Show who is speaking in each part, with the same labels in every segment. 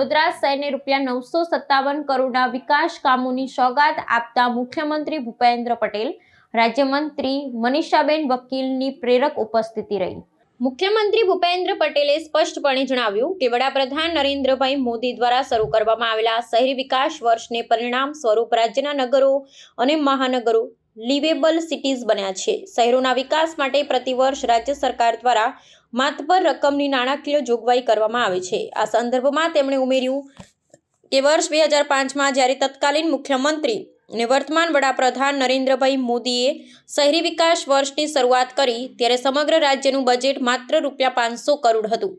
Speaker 1: વડોદરા શહેરને ₹957 કરોડના વિકાસ કામોની સોગાત આપતા મુખ્યમંત્રી ભૂપેન્દ્ર પટેલ, રાજ્યમંત્રી મનીષાબેન વકીલની પ્રેરક ઉપસ્થિતિ રહી। મુખ્યમંત્રી ભૂપેન્દ્ર પટેલે સ્પષ્ટપણે જણાવ્યું કે વડાપ્રધાન નરેન્દ્રભાઈ મોદી દ્વારા શરૂ કરવામાં આવેલા શહેરી વિકાસ વર્ષને પરિણામ સ્વરૂપ રાજ્યના નગરો અને મહાનગરો લિવેબલ સિટીઝ બન્યા છે। શહેરોના વિકાસ માટે પ્રતિવર્ષ રાજ્ય સરકાર દ્વારા માતબર રકમની નાણાકીય જોગવાઈ કરવામાં આવે છે। આ સંદર્ભમાં તેમણે ઉમેર્યું કે વર્ષ 2005માં જ્યારે તત્કાલીન મુખ્યમંત્રી અને વર્તમાન વડાપ્રધાન નરેન્દ્રભાઈ મોદીએ શહેરી વિકાસ વર્ષની શરૂઆત કરી ત્યારે સમગ્ર રાજ્યનું બજેટ માત્ર ₹500 કરોડ હતું,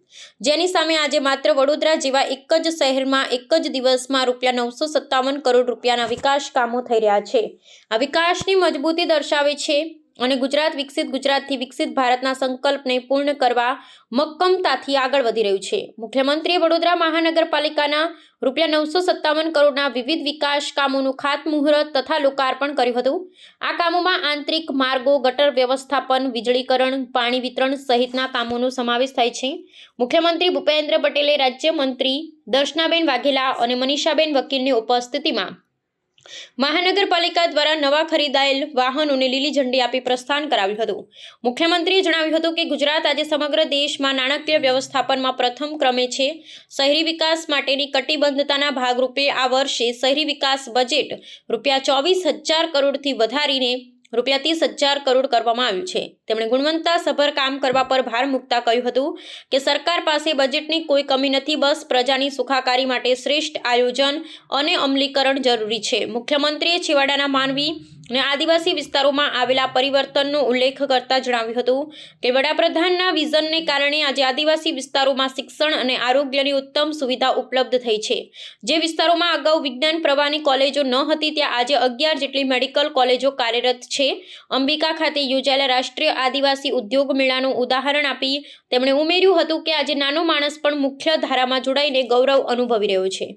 Speaker 1: જેની સામે આજે માત્ર વડોદરા જેવા એક જ શહેરમાં એક જ દિવસમાં ₹957 કરોડ રૂપિયાના વિકાસ કામો થઈ રહ્યા છે। આ વિકાસની મજબૂતી દર્શાવે છે અને ગુજરાત વિકસિત ગુજરાતથી વિકસિત ભારતના સંકલ્પને પૂર્ણ કરવા મક્કમતાથી આગળ વધી રહ્યું છે। મુખ્યમંત્રીએ વડોદરા મહાનગરપાલિકાના ₹957 કરોડના વિવિધ વિકાસ કામોનું ખાતમુહૂર્ત તથા લોકાર્પણ કર્યું હતું। આ કામોમાં આંતરિક માર્ગો, ગટર વ્યવસ્થાપન, વીજળીકરણ, પાણી વિતરણ સહિતના કામોનો સમાવેશ થાય છે। મુખ્યમંત્રી ભૂપેન્દ્ર પટેલે રાજ્યમંત્રી દર્શનાબેન વાઘેલા અને મનીષાબેન વકીલની ઉપસ્થિતિમાં મહાનગરપાલિકા દ્વારા નવા ખરીદાયેલ વાહનોને લીલી ઝંડી આપી પ્રસ્થાન કરાવ્યું હતું। મુખ્યમંત્રીએ જણાવ્યું હતું કે ગુજરાત આજે સમગ્ર દેશમાં નાણાકીય વ્યવસ્થાપનમાં પ્રથમ ક્રમે છે। શહેરી વિકાસ માટેની કટિબદ્ધતાના ભાગરૂપે આ વર્ષે શહેરી વિકાસ બજેટ ₹24,000 કરોડથી વધારીને ₹30,000 કરોડ કરવામાં આવ્યું છે। તેમણે ગુણવત્તાસભર કામ કરવા પર ભાર મૂકતા કહ્યું હતું કે સરકાર પાસે બજેટની કોઈ કમી નથી, બસ પ્રજાની સુખાકારી માટે શ્રેષ્ઠ આયોજન અને અમલીકરણ જરૂરી છે। મુખ્યમંત્રીએ છેવાડાના માનવી અને આદિવાસી વિસ્તારોમાં આવેલા પરિવર્તનનો ઉલ્લેખ કરતા જણાવ્યું હતું કે વડાપ્રધાનના વિઝનને કારણે આજે આદિવાસી વિસ્તારોમાં શિક્ષણ અને આરોગ્યની ઉત્તમ સુવિધા ઉપલબ્ધ થઈ છે। જે વિસ્તારોમાં અગાઉ વિજ્ઞાન પ્રવાહની કોલેજો ન હતી ત્યાં આજે 11 જેટલી મેડિકલ કોલેજો કાર્યરત છે। અંબિકા ખાતે યોજાયેલા રાષ્ટ્રીય આદિવાસી ઉદ્યોગ મેળાનું ઉદાહરણ આપી તેમણે ઉમેર્યું હતું કે આજે નાનો માણસ પણ મુખ્ય ધારામાં જોડાઈને ગૌરવ અનુભવી રહ્યો છે।